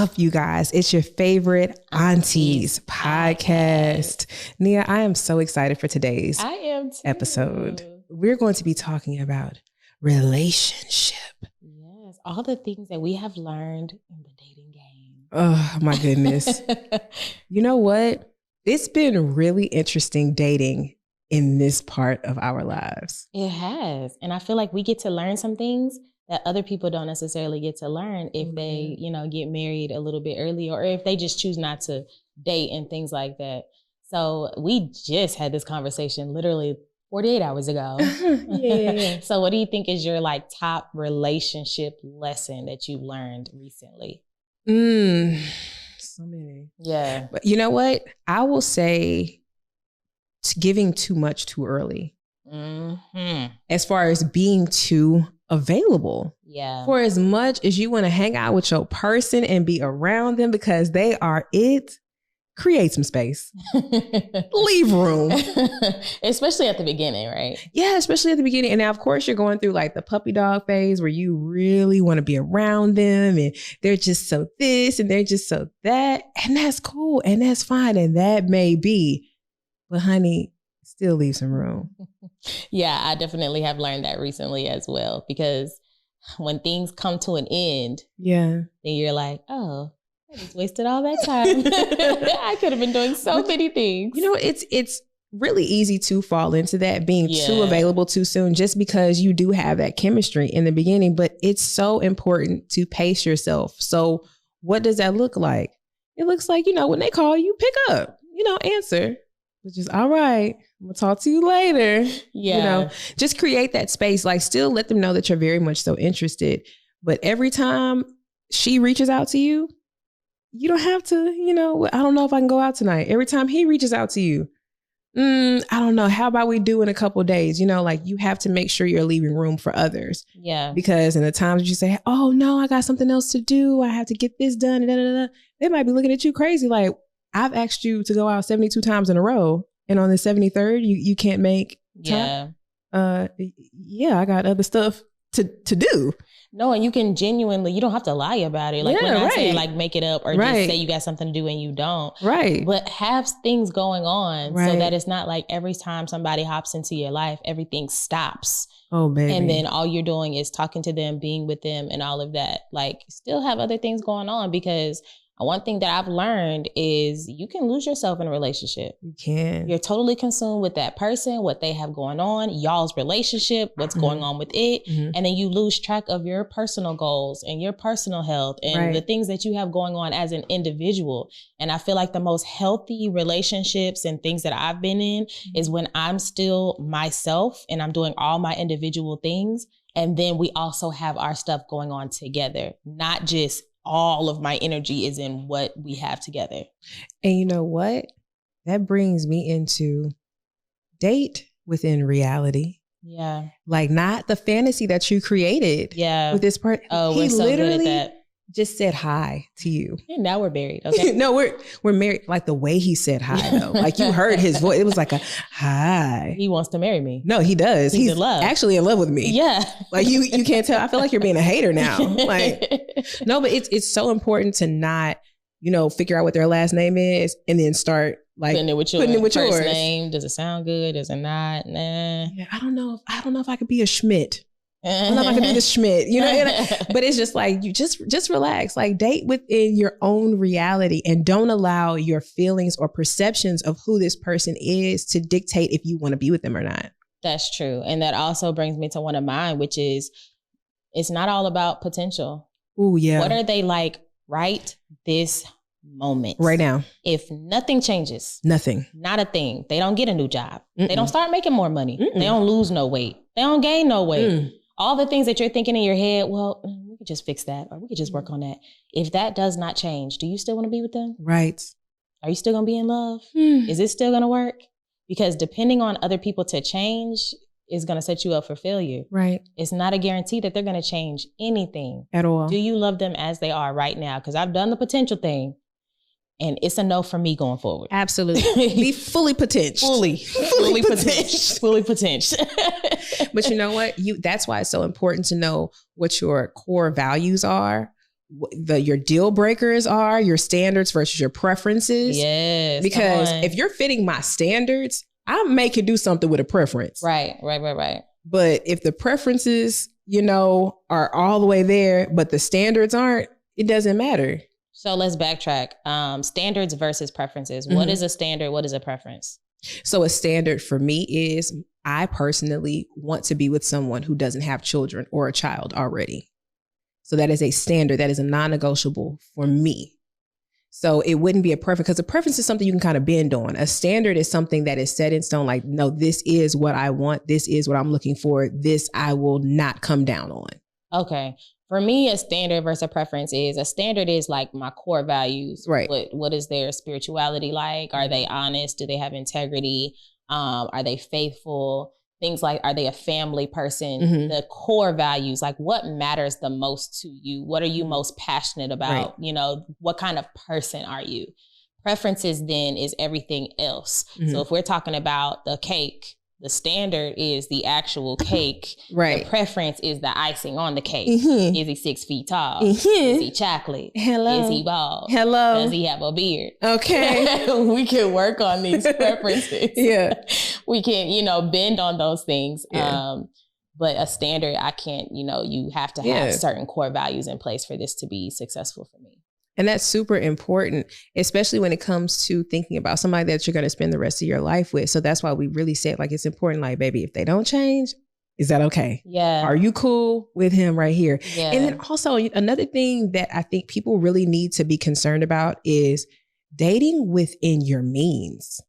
up, you guys? It's your favorite Aunties podcast. Nia, I am so excited for today's episode. We're going to be talking about relationship. Yes, all the things that we have learned in the dating game. Oh, my goodness. You know what? It's been really interesting dating in this part of our lives. It has. And I feel like we get to learn some things that other people don't necessarily get to learn if they, get married a little bit early, or if they just choose not to date and things like that. So we just had this conversation literally 48 hours ago. Yeah. So what do you think is your top relationship lesson that you've learned recently? So many. Yeah. But you know what? I will say giving too much too early. Mm-hmm. As far as being too available. Yeah. For as much as you want to hang out with your person and be around them because they are it, create some space. Leave room. Especially at the beginning, right? Yeah, especially at the beginning. And now, of course, you're going through the puppy dog phase where you really want to be around them and they're just so this and they're just so that. And that's cool and that's fine. And that may be. But honey, still leave some room. Yeah, I definitely have learned that recently as well, because when things come to an end, then you're like, oh, I just wasted all that time. I could have been doing so many things. It's really easy to fall into that, being too available too soon, just because you do have that chemistry in the beginning. But it's so important to pace yourself. So what does that look like? It looks like, when they call you, pick up, answer. Which is all right. I'm gonna talk to you later. Yeah. Just create that space. Still let them know that you're very much so interested. But every time she reaches out to you, you don't have to, I don't know if I can go out tonight. Every time he reaches out to you, I don't know. How about we do in a couple of days? You have to make sure you're leaving room for others. Yeah. Because in the times you say, oh no, I got something else to do. I have to get this done. They might be looking at you crazy. I've asked you to go out 72 times in a row, and on the 73rd, you can't make time. Yeah. I got other stuff to do. No, and you can genuinely, you don't have to lie about it. We're not saying make it up or just say you got something to do and you don't. Right. But have things going on so that it's not every time somebody hops into your life, everything stops. Oh, baby. And then all you're doing is talking to them, being with them and all of that. Still have other things going on, because one thing that I've learned is you can lose yourself in a relationship. You can. You're totally consumed with that person, what they have going on, y'all's relationship, what's going on with it. Mm-hmm. And then you lose track of your personal goals and your personal health and the things that you have going on as an individual. And I feel like the most healthy relationships and things that I've been in is when I'm still myself and I'm doing all my individual things. And then we also have our stuff going on together, not just all of my energy is in what we have together. And you know what? That brings me into date within reality. Yeah. Not the fantasy that you created. Yeah. With this part. Oh, we're so good at that. Just said hi to you. And now we're married. Okay. No, we're married. The way he said hi though. You heard his voice. It was a hi. He wants to marry me. No, he does. He's in love. Actually in love with me. Yeah. You can't tell. I feel like you're being a hater now. No, but it's so important to not, figure out what their last name is and then start putting it with yours. First name. Does it sound good? Does it not? Nah. Yeah, I don't know if I could be a Schmidt. I don't know if I can do the Schmidt, but it's just you just relax, date within your own reality and don't allow your feelings or perceptions of who this person is to dictate if you want to be with them or not. That's true. And that also brings me to one of mine, which is it's not all about potential. Oh yeah. What are they right this moment? Right now. If nothing changes. Nothing. Not a thing. They don't get a new job. They don't start making more money. They don't lose no weight. They don't gain no weight. All the things that you're thinking in your head, well, we could just fix that or we could just work on that. If that does not change, do you still want to be with them? Right. Are you still going to be in love? Is it still going to work? Because depending on other people to change is going to set you up for failure. Right. It's not a guarantee that they're going to change anything. At all. Do you love them as they are right now? Because I've done the potential thing. And it's a no for me going forward. Absolutely. Be fully potential. Fully potential. Fully potential. But you know what? That's why it's so important to know what your core values are, your deal breakers are, your standards versus your preferences. Yes. Because if you're fitting my standards, I may could do something with a preference. Right. But if the preferences, are all the way there, but the standards aren't, it doesn't matter. So let's backtrack. Standards versus preferences. What is a standard? What is a preference? So a standard for me is I personally want to be with someone who doesn't have children or a child already. So that is a standard. That is a non-negotiable for me. So it wouldn't be a preference, because a preference is something you can kind of bend on. A standard is something that is set in stone. Like, no, this is what I want. This is what I'm looking for. This I will not come down on. Okay. For me, a standard versus a preference is, a standard is like my core values. Right. What is their spirituality like? Are they honest? Do they have integrity? Are they faithful? Things like, are they a family person? Mm-hmm. The core values, like what matters the most to you? What are you most passionate about? Right. What kind of person are you? Preferences then is everything else. Mm-hmm. So if we're talking about the cake, the standard is the actual cake. Right. The preference is the icing on the cake. Mm-hmm. Is he 6 feet tall? Mm-hmm. Is he chocolate? Hello. Is he bald? Hello. Does he have a beard? Okay. We can work on these preferences. Yeah. We can, bend on those things. Yeah. But a standard, I can't, you have to have certain core values in place for this to be successful for me. And that's super important, especially when it comes to thinking about somebody that you're going to spend the rest of your life with. So that's why we really said, like, it's important, like, baby, if they don't change, is that okay? Yeah. Are you cool with him right here? Yeah. And then also another thing that I think people really need to be concerned about is dating within your means.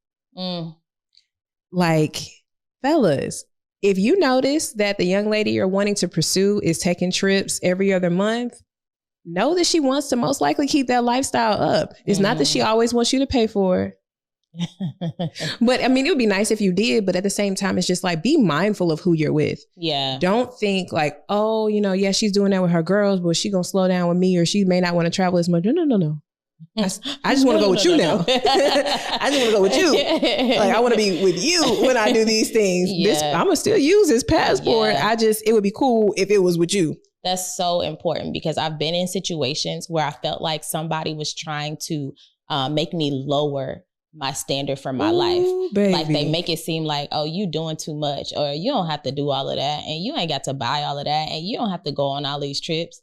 Like, fellas, if you notice that the young lady you're wanting to pursue is taking trips every other month, know that she wants to most likely keep that lifestyle up. It's not that she always wants you to pay for it. But I mean, it would be nice if you did, but at the same time, it's just like, be mindful of who you're with. Yeah. Don't think like, oh, she's doing that with her girls, but she gonna slow down with me, or she may not want to travel as much. No. I just want to go with you now. I just want to go with you. Like, I want to be with you when I do these things. Yeah. I'm gonna still use this passport. Yeah. It would be cool if it was with you. That's so important, because I've been in situations where I felt like somebody was trying to make me lower my standard for my life. Baby. Like, they make it seem like, oh, you doing too much, or you don't have to do all of that, and you ain't got to buy all of that, and you don't have to go on all these trips.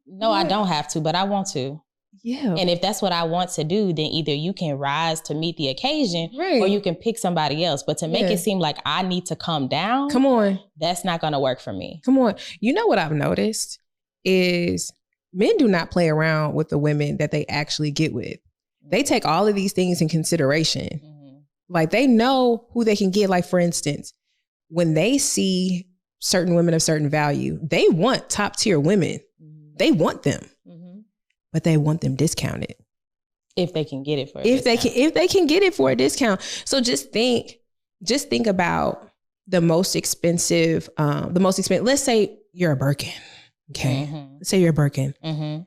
No, I don't have to, but I want to. Yeah. And if that's what I want to do, then either you can rise to meet the occasion, or you can pick somebody else. But to make it seem like I need to come down, come on, that's not going to work for me. Come on. You know what I've noticed is men do not play around with the women that they actually get with. They take all of these things in consideration. Mm-hmm. Like, they know who they can get. Like, for instance, when they see certain women of certain value, they want top tier women. Mm-hmm. They want them. But they want them discounted. If they can get it for a discount. If they can get it for a discount. So just think about the most expensive, let's say you're a Birkin. Okay. Mm-hmm. Let's say you're a Birkin. Mm-hmm.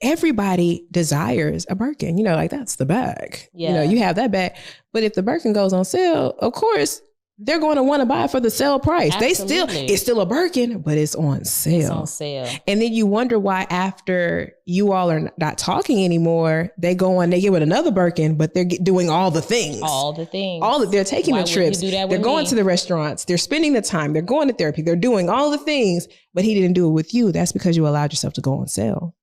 Everybody desires a Birkin. Like, that's the bag. Yeah. You have that bag. But if the Birkin goes on sale, of course, they're going to want to buy it for the sale price. Absolutely. It's still a Birkin, but it's on sale. It's on sale. And then you wonder why, after you all are not talking anymore, they get with another Birkin, but they're doing all the things. They're taking the trips. They're going to the restaurants. They're spending the time. They're going to therapy. They're doing all the things, but he didn't do it with you. That's because you allowed yourself to go on sale.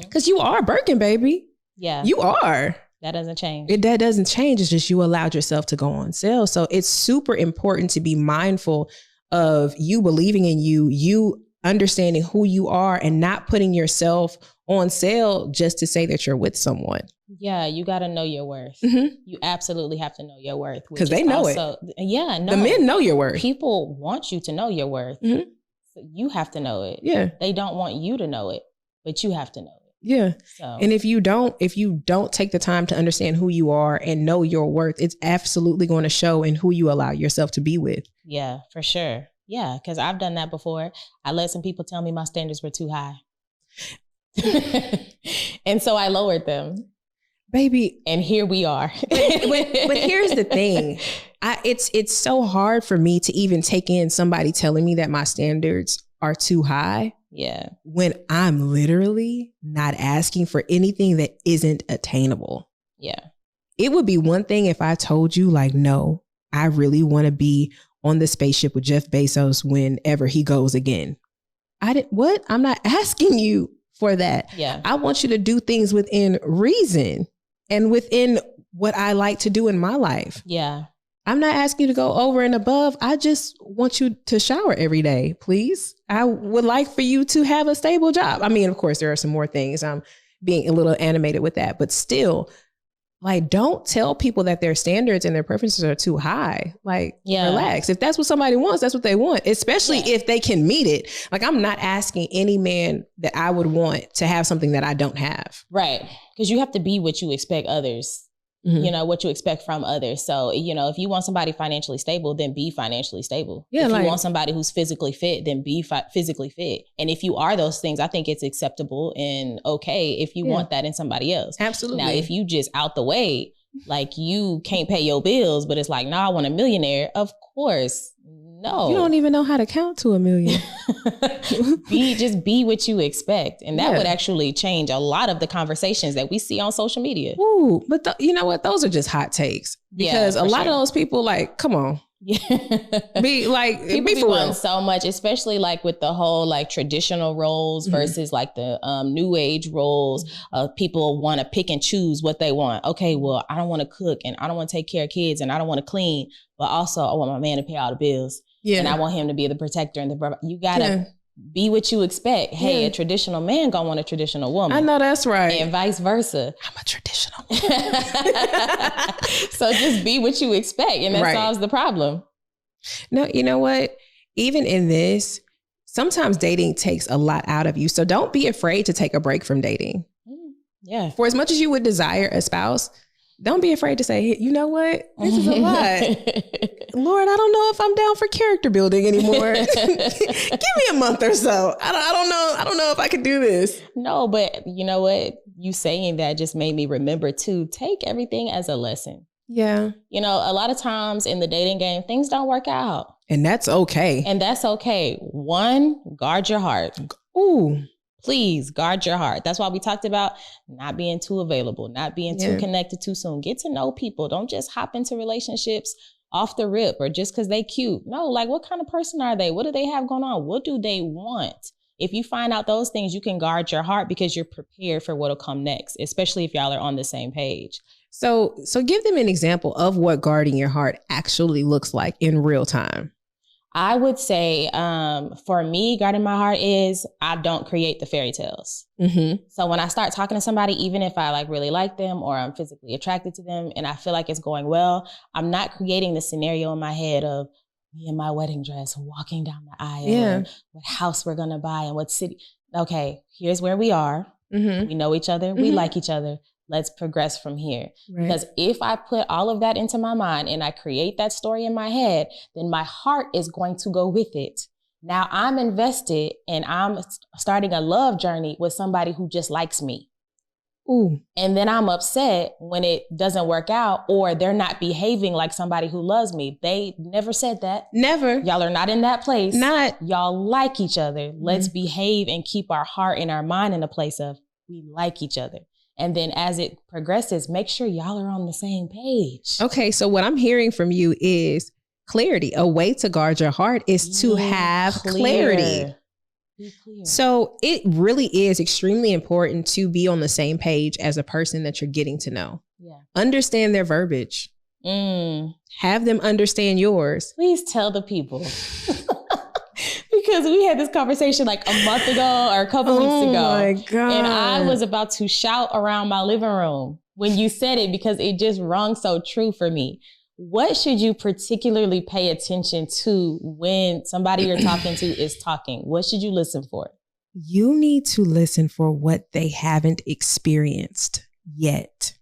Because you are Birkin, baby. Yeah. You are. That doesn't change. That doesn't change. It's just you allowed yourself to go on sale. So it's super important to be mindful of you believing in you understanding who you are, and not putting yourself on sale just to say that you're with someone. Yeah, you got to know your worth. Mm-hmm. You absolutely have to know your worth. Because they know it. Yeah, no. The men know your worth. People want you to know your worth. Mm-hmm. So you have to know it. Yeah. They don't want you to know it, but you have to know it. Yeah. So. And if you don't take the time to understand who you are and know your worth, it's absolutely going to show in who you allow yourself to be with. Yeah, for sure. Yeah, because I've done that before. I let some people tell me my standards were too high. And so I lowered them. Baby. And here we are. but here's the thing. It's so hard for me to even take in somebody telling me that my standards are too high. Yeah. When I'm literally not asking for anything that isn't attainable. Yeah. It would be one thing if I told you like, no, I really want to be on the spaceship with Jeff Bezos whenever he goes again. What? I'm not asking you for that. Yeah. I want you to do things within reason and within what I like to do in my life. Yeah. I'm not asking you to go over and above. I just want you to shower every day, please. I would like for you to have a stable job. I mean, of course, there are some more things. I'm being a little animated with that, but still, like, don't tell people that their standards and their preferences are too high. Like, relax. If that's what somebody wants, that's what they want, especially if they can meet it. Like, I'm not asking any man that I would want to have something that I don't have. Right. Because you have to be what you expect others, you know, what you expect from others. So, you know, if you want somebody financially stable, then be financially stable. Yeah, if you want somebody who's physically fit, then be physically fit. And if you are those things, I think it's acceptable and okay if you want that in somebody else. Absolutely. Now, if you just out the way, like you can't pay your bills, but it's like, no, I want a millionaire. Of course. No. You don't even know how to count to $1 million. Just be what you expect. And that would actually change a lot of the conversations that we see on social media. Ooh, but you know what? Those are just hot takes. Because a lot of those people, like, come on. Be like, people be wanting so much, especially like with the whole like traditional roles versus like the new age roles. People want to pick and choose what they want. Okay, well, I don't want to cook and I don't want to take care of kids and I don't want to clean, but also I want my man to pay all the bills. Yeah. And I want him to be the protector and you gotta be what you expect. Hey, a traditional man gonna want a traditional woman. I know that's right. And vice versa. I'm a traditional woman. So just be what you expect and that solves the problem. No, you know what? Even in this, sometimes dating takes a lot out of you. So don't be afraid to take a break from dating. Yeah. For as much as you would desire a spouse, don't be afraid to say, you know what? This is a lot. Lord, I don't know if I'm down for character building anymore. Give me a month or so. I don't know if I could do this. No, but you know what? You saying that just made me remember to take everything as a lesson. Yeah. You know, a lot of times in the dating game, things don't work out. And that's okay. And that's okay. One, guard your heart. Ooh. Please guard your heart. That's why we talked about not being too available, not being too connected too soon. Get to know people. Don't just hop into relationships off the rip or just because they cute. No, like what kind of person are they? What do they have going on? What do they want? If you find out those things, you can guard your heart because you're prepared for what'll come next, especially if y'all are on the same page. So give them an example of what guarding your heart actually looks like in real time. I would say for me, guarding my heart is I don't create the fairy tales. Mm-hmm. So when I start talking to somebody, even if I like really like them or I'm physically attracted to them and I feel like it's going well, I'm not creating the scenario in my head of me in my wedding dress walking down the aisle and what house we're going to buy and what city. Okay, here's where we are. Mm-hmm. We know each other. We like each other. Let's progress from here. Right. Because if I put all of that into my mind and I create that story in my head, then my heart is going to go with it. Now I'm invested and I'm starting a love journey with somebody who just likes me. Ooh. And then I'm upset when it doesn't work out or they're not behaving like somebody who loves me. They never said that. Never. Y'all are not in that place. Not. Y'all like each other. Let's behave and keep our heart and our mind in a place of we like each other. And then as it progresses, make sure y'all are on the same page. Okay, so what I'm hearing from you is clarity. A way to guard your heart is to have clarity. Be clear. So it really is extremely important to be on the same page as a person that you're getting to know. Yeah. Understand their verbiage. Have them understand yours. Please tell the people. Because we had this conversation like a month ago or a couple weeks ago. Oh my God. And I was about to shout around my living room when you said it because it just rung so true for me. What should you particularly pay attention to when somebody you're talking to is talking? What should you listen for? You need to listen for what they haven't experienced yet.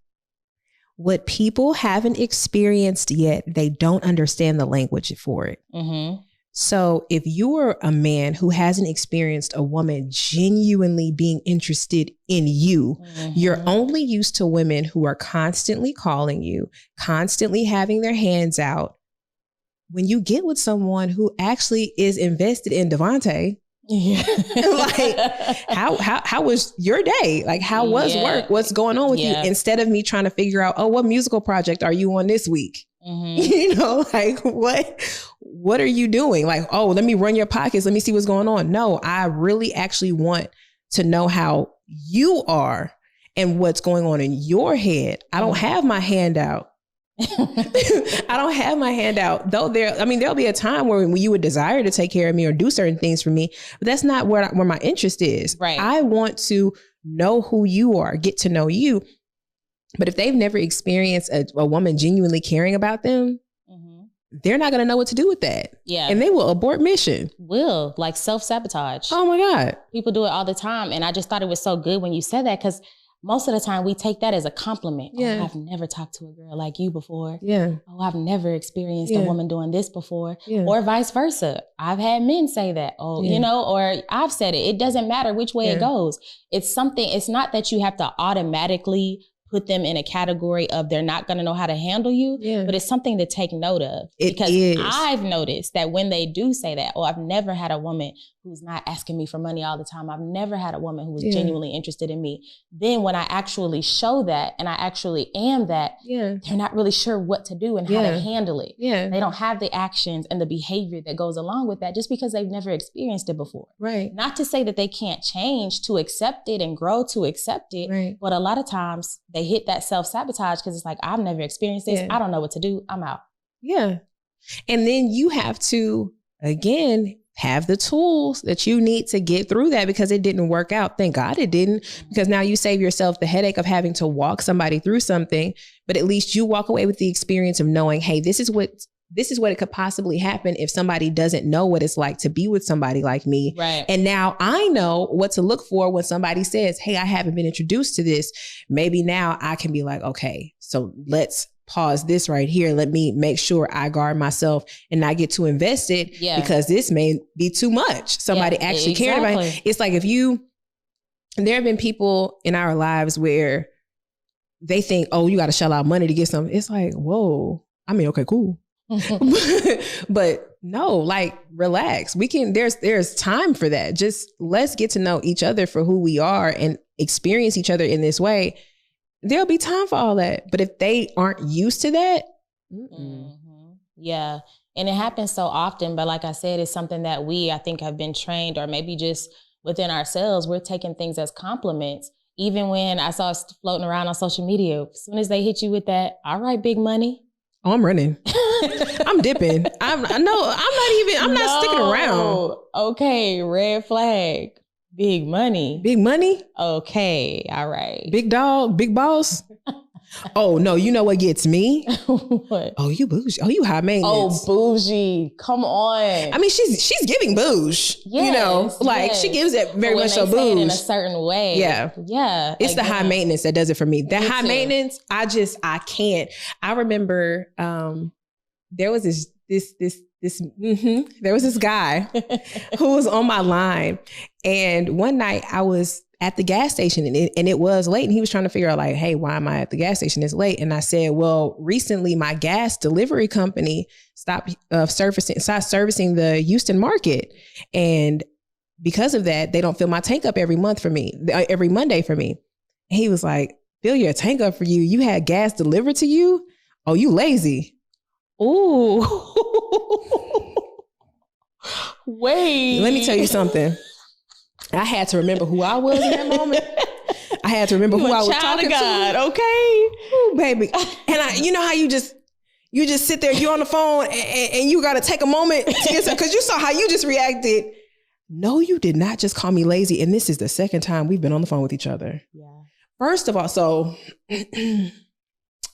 What people haven't experienced yet, they don't understand the language for it. Mm-hmm. So if you're a man who hasn't experienced a woman genuinely being interested in you, you're only used to women who are constantly calling you, constantly having their hands out. When you get with someone who actually is invested in Devontae, Yeah. Like, how was your day? Like, how was work? What's going on with you? Instead of me trying to figure out, what musical project are you on this week? Like, what are you doing? Like, let me run your pockets. Let me see what's going on. No, I really actually want to know how you are and what's going on in your head. I don't have my hand out. I don't have my hand out, though. There'll be a time where you would desire to take care of me or do certain things for me, but that's not where my interest is. Right. I want to know who you are, get to know you. But if they've never experienced a woman genuinely caring about them, they're not going to know what to do with that. Yeah. And they will abort mission. Like self-sabotage. Oh my God. People do it all the time. And I just thought it was so good when you said that, because most of the time we take that as a compliment. Yeah. Oh, I've never talked to a girl like you before. Yeah. Oh, I've never experienced a woman doing this before. Yeah. Or vice versa. I've had men say that. Oh, or I've said it. It doesn't matter which way it goes. It's not that you have to automatically put them in a category of they're not going to know how to handle you, but it's something to take note of. Because I've noticed that when they do say that, I've never had a woman who's not asking me for money all the time. I've never had a woman who was genuinely interested in me. Then when I actually show that and I actually am that, they're not really sure what to do and how to handle it. Yeah. They don't have the actions and the behavior that goes along with that just because they've never experienced it before. Right. Not to say that they can't change to accept it and grow to accept it. Right. But a lot of times they hit that self-sabotage because it's like, I've never experienced this. I don't know what to do. I'm out. Yeah. And then you have to, again, have the tools that you need to get through that, because it didn't work out. Thank God it didn't, because now you save yourself the headache of having to walk somebody through something, but at least you walk away with the experience of knowing, hey, this is what it could possibly happen if somebody doesn't know what it's like to be with somebody like me. Right. And now I know what to look for when somebody says, hey, I haven't been introduced to this. Maybe now I can be like, okay, so let's pause this right here. Let me make sure I guard myself and not get too invested, because this may be too much. Somebody actually cared about it. It's like there have been people in our lives where they think, you got to shell out money to get something. It's like, whoa, okay, cool. But no, like, relax. There's time for that. Just let's get to know each other for who we are and experience each other in this way. There'll be time for all that. But if they aren't used to that, yeah. And it happens so often. But like I said, it's something that I think have been trained, or maybe just within ourselves, we're taking things as compliments. Even when I saw us floating around on social media, as soon as they hit you with that, all right, big money. Oh, I'm running. I'm dipping. I'm not sticking around. Okay, red flag. Big money. Big money? Okay, all right. Big dog, big boss. Oh, no, you know what gets me? What? Oh, you bougie. Oh, you high maintenance. Oh, bougie. Come on. I mean, she's giving bouge. Yes, she gives it very much so bouge. Say it in a certain way. Yeah. Yeah. It's the high maintenance that does it for me. That high maintenance, I can't. I remember there was there was this guy who was on my line, and one night I was at the gas station and it was late, and he was trying to figure out like, hey, why am I at the gas station? It's late. And I said, well, recently my gas delivery company stopped servicing the Houston market. And because of that, they don't fill my tank up every Monday for me. And he was like, fill your tank up for you? You had gas delivered to you? Oh, you lazy. Ooh. Wait. Let me tell you something. I had to remember who I was in that moment. I had to remember who I was talking to. Okay. Ooh, baby. And you know how you just sit there, you're on the phone and you got to take a moment to get some, because you saw how you just reacted. No, you did not just call me lazy. And this is the second time we've been on the phone with each other. Yeah. First of all, so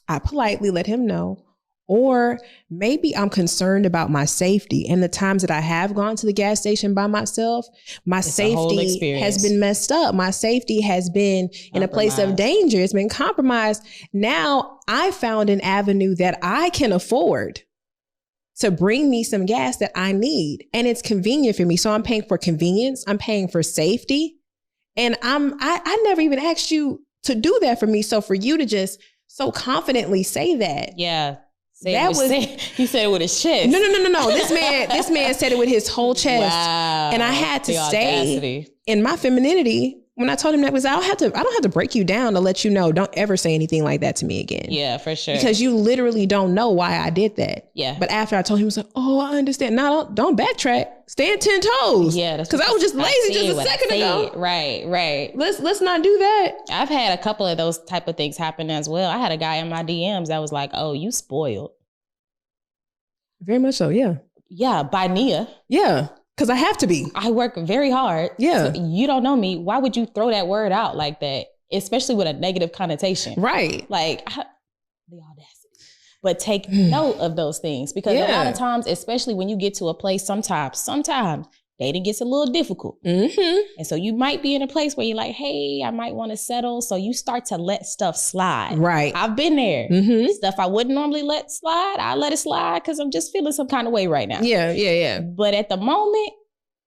I politely let him know. Or maybe I'm concerned about my safety. And the times that I have gone to the gas station by myself, my safety has been messed up. My safety has been in a place of danger. It's been compromised. Now I found an avenue that I can afford to bring me some gas that I need. And it's convenient for me. So I'm paying for convenience. I'm paying for safety. And I never even asked you to do that for me. So for you to just so confidently say that. Yeah. He said it with his chest. No. This man said it with his whole chest. Wow. And I had to stay in my femininity when I told him that, was I don't have to break you down to let you know, don't ever say anything like that to me again. Yeah, for sure. Because you literally don't know why I did that. Yeah. But after I told him, he was like, oh, I understand. No, don't backtrack. Stand 10 toes. Yeah. Because I was just lazy just a second ago. Right. Let's not do that. I've had a couple of those type of things happen as well. I had a guy in my DMs that was like, oh, you spoiled. Very much so, yeah. Yeah, by Nia. Yeah. Because I have to be. I work very hard. Yeah. So you don't know me. Why would you throw that word out like that? Especially with a negative connotation. Right. Like, the audacity. But take note of those things. Because a lot of times, especially when you get to a place, sometimes dating gets a little difficult. Mm-hmm. And so you might be in a place where you're like, hey, I might want to settle. So you start to let stuff slide. Right. I've been there. Mm-hmm. Stuff I wouldn't normally let slide, I let it slide because I'm just feeling some kind of way right now. Yeah. But at the moment,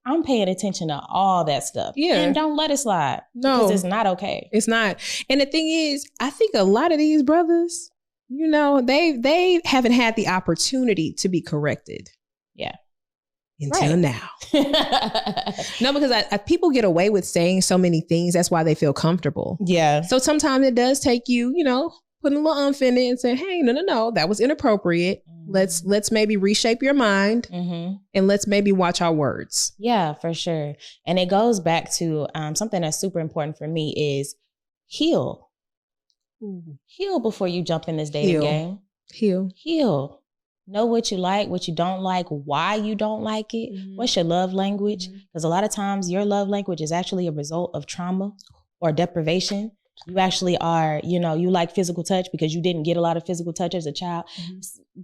I'm paying attention to all that stuff. Yeah. And don't let it slide. No. Because it's not okay. It's not. And the thing is, I think a lot of these brothers, you know, they haven't had the opportunity to be corrected. Yeah. Until now. No, because people get away with saying so many things. That's why they feel comfortable. Yeah. So sometimes it does take you, you know, putting a little umph in it and saying, hey, no, that was inappropriate. Mm-hmm. Let's maybe reshape your mind and let's maybe watch our words. Yeah, for sure. And it goes back to something that's super important for me is heal. Heal before you jump in this dating game. Heal. Know what you like, what you don't like, why you don't like it. What's your love language? Because a lot of times your love language is actually a result of trauma or deprivation. You actually are, you know, you like physical touch because you didn't get a lot of physical touch as a child.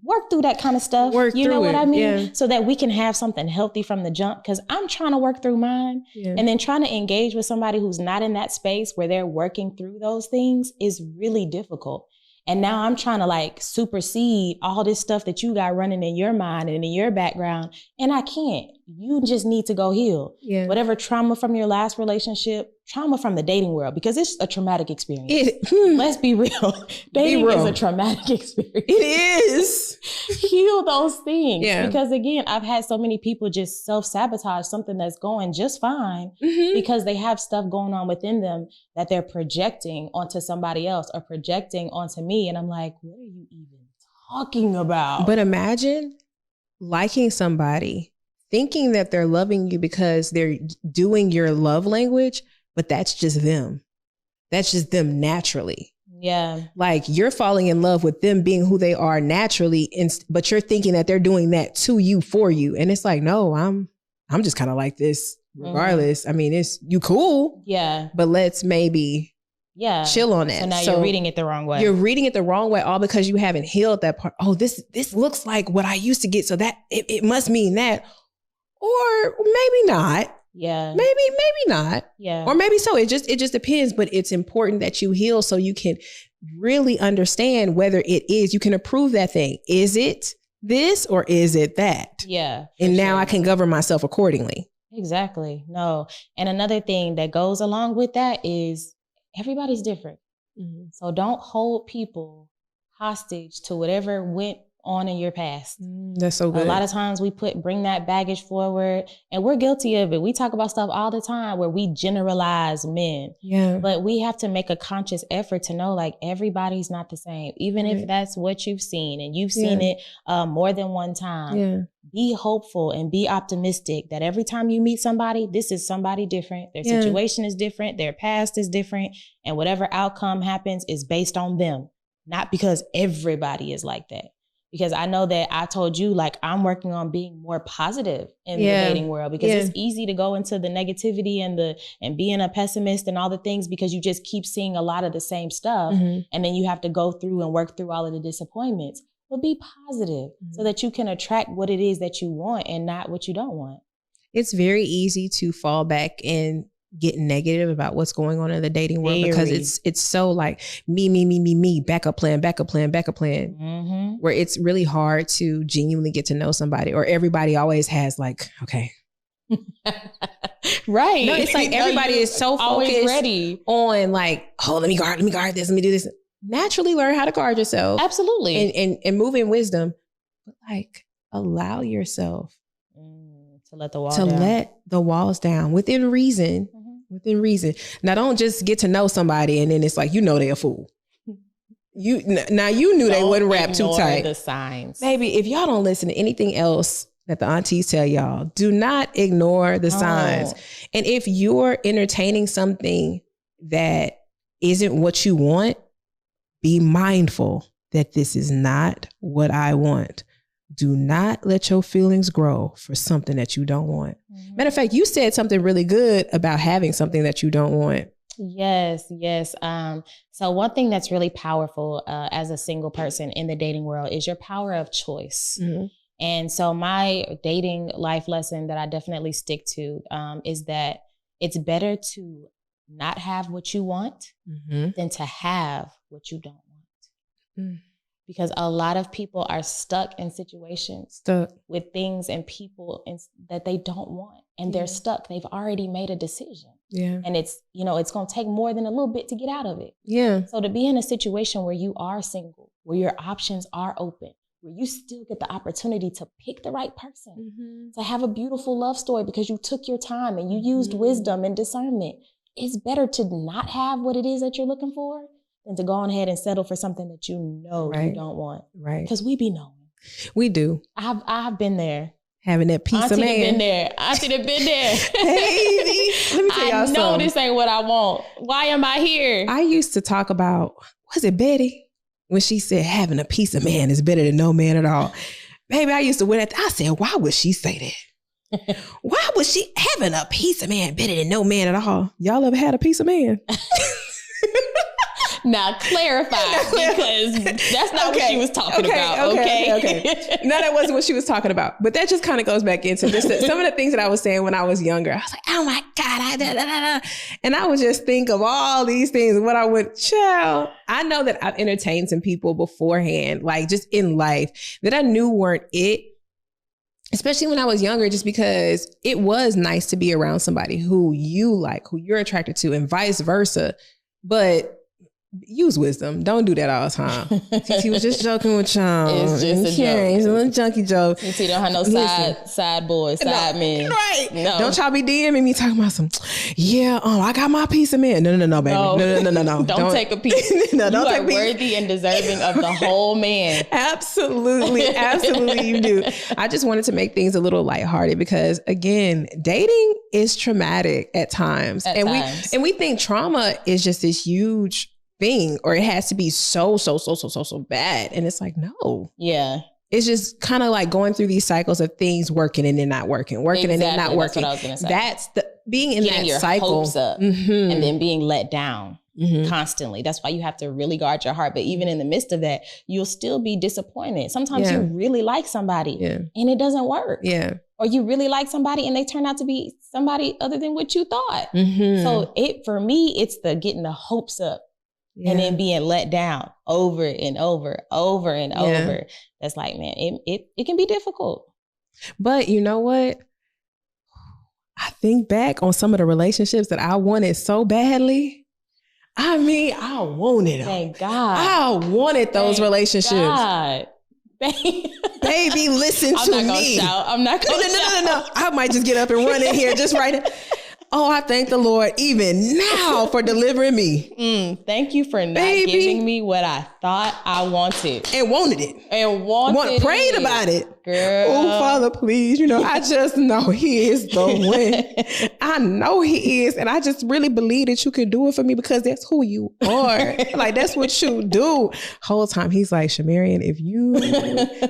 Work through that kind of stuff. You know what I mean? Yeah. So that we can have something healthy from the jump. Because I'm trying to work through mine. Yeah. And then trying to engage with somebody who's not in that space where they're working through those things is really difficult. And now I'm trying to like supersede all this stuff that you got running in your mind and in your background. And I can't. You just need to go heal. Yeah. Whatever trauma from your last relationship, trauma from the dating world, because it's a traumatic experience. Let's be real. Dating is a traumatic experience. It is. Heal those things. Yeah. Because again, I've had so many people just self-sabotage something that's going just fine because they have stuff going on within them that they're projecting onto somebody else or projecting onto me. And I'm like, what are you even talking about? But imagine liking somebody, thinking that they're loving you because they're doing your love language, but that's just them. That's just them naturally. Yeah. Like you're falling in love with them being who they are naturally, but you're thinking that they're doing that to you, for you. And it's like, no, I'm just kind of like this regardless. I mean, it's you cool. Yeah. But let's maybe chill on that. So now you're reading it the wrong way. You're reading it the wrong way, all because you haven't healed that part. Oh, this looks like what I used to get. So that it must mean that. Or maybe not. Yeah. Maybe not. Yeah. Or maybe so. It just depends. But it's important that you heal so you can really understand whether it is, you can approve that thing. Is it this or is it that? Yeah. And now I can govern myself accordingly. Exactly. No. And another thing that goes along with that is everybody's different. So don't hold people hostage to whatever went on in your past. That's so good. A lot of times we bring that baggage forward, and we're guilty of it. We talk about stuff all the time where we generalize men. Yeah. But we have to make a conscious effort to know like everybody's not the same. Even if that's what you've seen and you've seen it more than one time. Yeah. Be hopeful and be optimistic that every time you meet somebody, this is somebody different. Their situation is different. Their past is different. And whatever outcome happens is based on them, not because everybody is like that. Because I know that I told you, like, I'm working on being more positive in the dating world because it's easy to go into the negativity and being a pessimist and all the things because you just keep seeing a lot of the same stuff. And then you have to go through and work through all of the disappointments. But be positive so that you can attract what it is that you want and not what you don't want. It's very easy to fall back and get negative about what's going on in the dating world because it's so like me, backup plan, where it's really hard to genuinely get to know somebody, or everybody always has like, okay. Right. No, it's like everybody is so focused ready on like, oh, let me guard this, let me do this. naturally learn how to guard yourself. Absolutely. And move in wisdom. But like, allow yourself to let the walls down within reason. Within reason. Now, don't just get to know somebody and then it's like, they're a fool. You knew they wouldn't wrap too tight. The signs. Baby, if y'all don't listen to anything else that the aunties tell y'all, do not ignore the signs. And if you're entertaining something that isn't what you want, be mindful that this is not what I want. Do not let your feelings grow for something that you don't want. Matter of fact, you said something really good about having something that you don't want. Yes. So one thing that's really powerful as a single person in the dating world is your power of choice. And so my dating life lesson that I definitely stick to is that it's better to not have what you want than to have what you don't want. Because a lot of people are stuck in situations with things and people that they don't want. And they're stuck. They've already made a decision. Yeah. And it's going to take more than a little bit to get out of it. Yeah. So to be in a situation where you are single, where your options are open, where you still get the opportunity to pick the right person, to have a beautiful love story because you took your time and you used wisdom and discernment, it's better to not have what it is that you're looking for than to go on ahead and settle for something that you don't want. Right. Because we be knowing. We do. I've been there. Having that piece of man. Auntie been there. Baby, let me tell y'all something. I know this ain't what I want. Why am I here? I used to talk about, was it Betty? When she said having a piece of man is better than no man at all. Baby, I used to win at I said, why would she say that? Why was she having a piece of man better than no man at all? Y'all ever had a piece of man? Now clarify, because that's not what she was talking about. Okay. No, that wasn't what she was talking about. But that just kind of goes back into just some of the things that I was saying when I was younger. I was like, oh my God, and I would just think of all these things. What I would, child, I know that I've entertained some people beforehand, like just in life that I knew weren't it. Especially when I was younger, just because it was nice to be around somebody who you like, who you're attracted to, and vice versa. But use wisdom. Don't do that all the time. He was just joking with y'all. It's just a joke. It's a little junky joke. You don't have no side boys, side men. Right. No. Don't y'all be DMing me talking about some, I got my piece of man. No, baby. No. Don't take a piece. No, don't take a piece. You are worthy and deserving of the whole man. Absolutely you do. I just wanted to make things a little lighthearted because, again, dating is traumatic at times. We think trauma is just this huge thing, or it has to be so bad. And it's like, no. Yeah. It's just kind of like going through these cycles of things working and then not working, and then not working. That's what I was going to say. That's being in getting that your cycle. Hopes up and then being let down constantly. That's why you have to really guard your heart. But even in the midst of that, you'll still be disappointed. Sometimes you really like somebody and it doesn't work. Yeah. Or you really like somebody and they turn out to be somebody other than what you thought. So for me, it's the getting the hopes up. Yeah. And then being let down over and over. That's like, man, it can be difficult. But you know what? I think back on some of the relationships that I wanted so badly. I mean, I wanted them. Thank God. I wanted those relationships. God. Baby, listen to me. I'm not going to shout. No. I might just get up and run in here just right now. Oh, I thank the Lord even now for delivering me. Thank you for not giving me what I thought I wanted. And wanted it. Prayed about it. Girl. Oh, Father, please. I just know he is the one. I know he is. And I just really believe that you can do it for me because that's who you are. Like, that's what you do. Whole time he's like, Shamarian, if you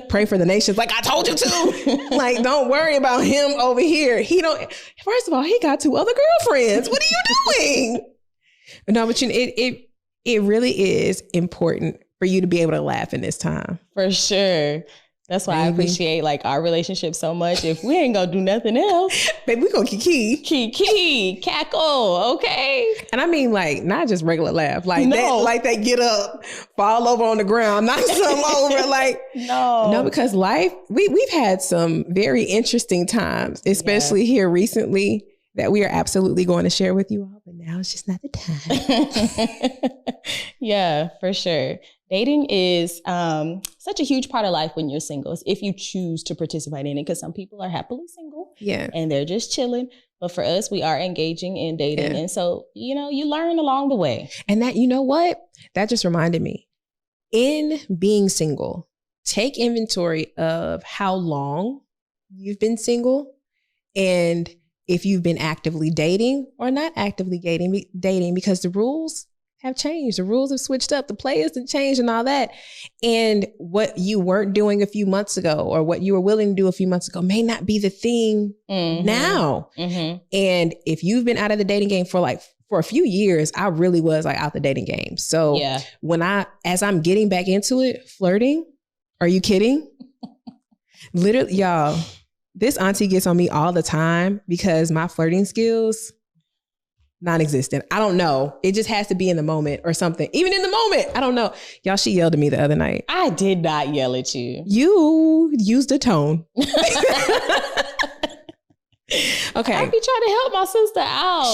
pray for the nations, like I told you to, like, don't worry about him over here. First of all, he got 2 other girlfriends. What are you doing? No, but it really is important for you to be able to laugh in this time. For sure. That's why I appreciate our relationship so much. If we ain't gonna do nothing else, baby, we gonna kiki, cackle, okay? And I mean, not just regular laugh, that get up, fall over on the ground, knock something over, no, because life, we've had some very interesting times, especially here recently. that we are absolutely going to share with you all, but now it's just not the time. Yeah, for sure. Dating is such a huge part of life when you're single, if you choose to participate in it, because some people are happily single and they're just chilling. But for us, we are engaging in dating. Yeah. And so, you know, you learn along the way. And that, you know what? That just reminded me, in being single, take inventory of how long you've been single and if you've been actively dating or not actively dating, because the rules have changed. The rules have switched up. The players have changed and all that. And what you weren't doing a few months ago or what you were willing to do a few months ago may not be the thing now. Mm-hmm. And if you've been out of the dating game for a few years, I really was like out the dating game. So as I'm getting back into it, flirting, are you kidding? Literally, y'all, this auntie gets on me all the time because my flirting skills, non-existent. I don't know. It just has to be in the moment or something. Even in the moment, I don't know. Y'all, she yelled at me the other night. I did not yell at you. You used a tone. Okay. I be trying to help my sister out.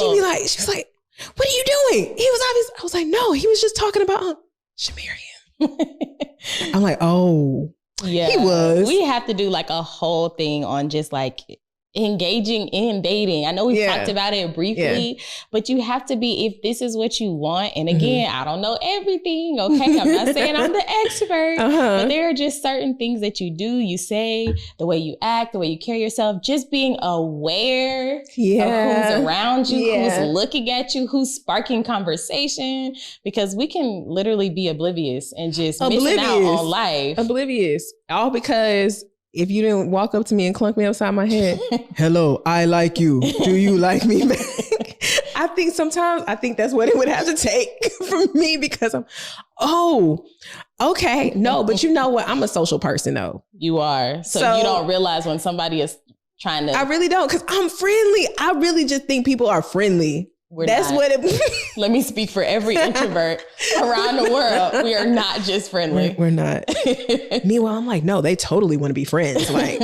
She's like, what are you doing? He was obvious. I was like, no, he was just talking about Shamarian. I'm like, oh. Yeah, he was. We have to do like a whole thing on just like engaging in dating. I know we talked about it briefly, but you have to be, if this is what you want. And again, I don't know everything. Okay. I'm not saying I'm the expert, but there are just certain things that you do, you say, the way you act, the way you carry yourself, just being aware of who's around you, who's looking at you, who's sparking conversation, because we can literally be oblivious and just missing out on life. Oblivious. All because if you didn't walk up to me and clunk me upside my head, hello, I like you. Do you like me back? I think that's what it would have to take from me, because okay. No, but you know what? I'm a social person though. You are. So you don't realize when somebody is trying to. I really don't, because I'm friendly. I really just think people are friendly. Let me speak for every introvert around the world. We are not just friendly. We're not. Meanwhile, I'm like, no, they totally want to be friends. Like,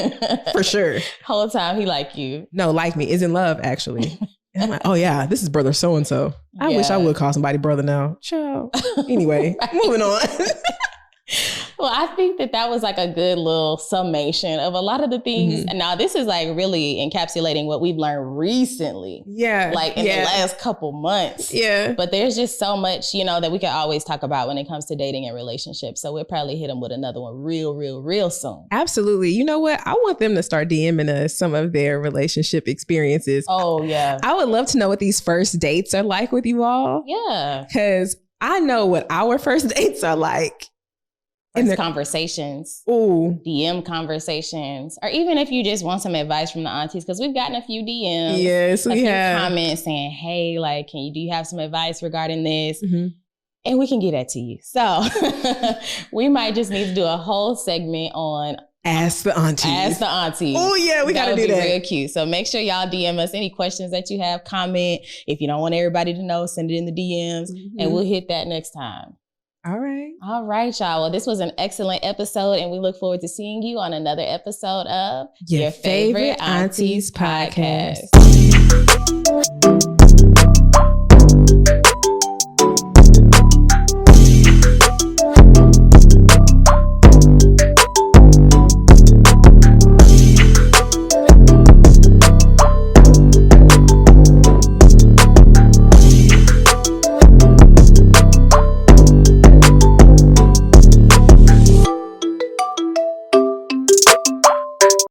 for sure. Whole time he like you. No, like me. Is in love, actually. And I'm like, oh yeah, this is brother so-and-so. I wish I would call somebody brother now. Ciao. Anyway, moving on. Well, I think that was like a good little summation of a lot of the things. And now this is like really encapsulating what we've learned recently. Yeah. Like in the last couple months. Yeah. But there's just so much, that we can always talk about when it comes to dating and relationships. So we'll probably hit them with another one real soon. Absolutely. You know what? I want them to start DMing us some of their relationship experiences. Oh, yeah. I would love to know what these first dates are like with you all. Yeah. Because I know what our first dates are like. Conversations, DM conversations, or even if you just want some advice from the aunties, because we've gotten a few DMs, yes, we have comments saying, "Hey, like, do you have some advice regarding this?" And we can get that to you. So we might just need to do a whole segment on Ask the Aunties. Oh yeah, we gotta do that. Real cute. So make sure y'all DM us any questions that you have. Comment. If you don't want everybody to know, send it in the DMs, and we'll hit that next time. All right, y'all. Well, this was an excellent episode, and we look forward to seeing you on another episode of Your Favorite Aunties Podcast.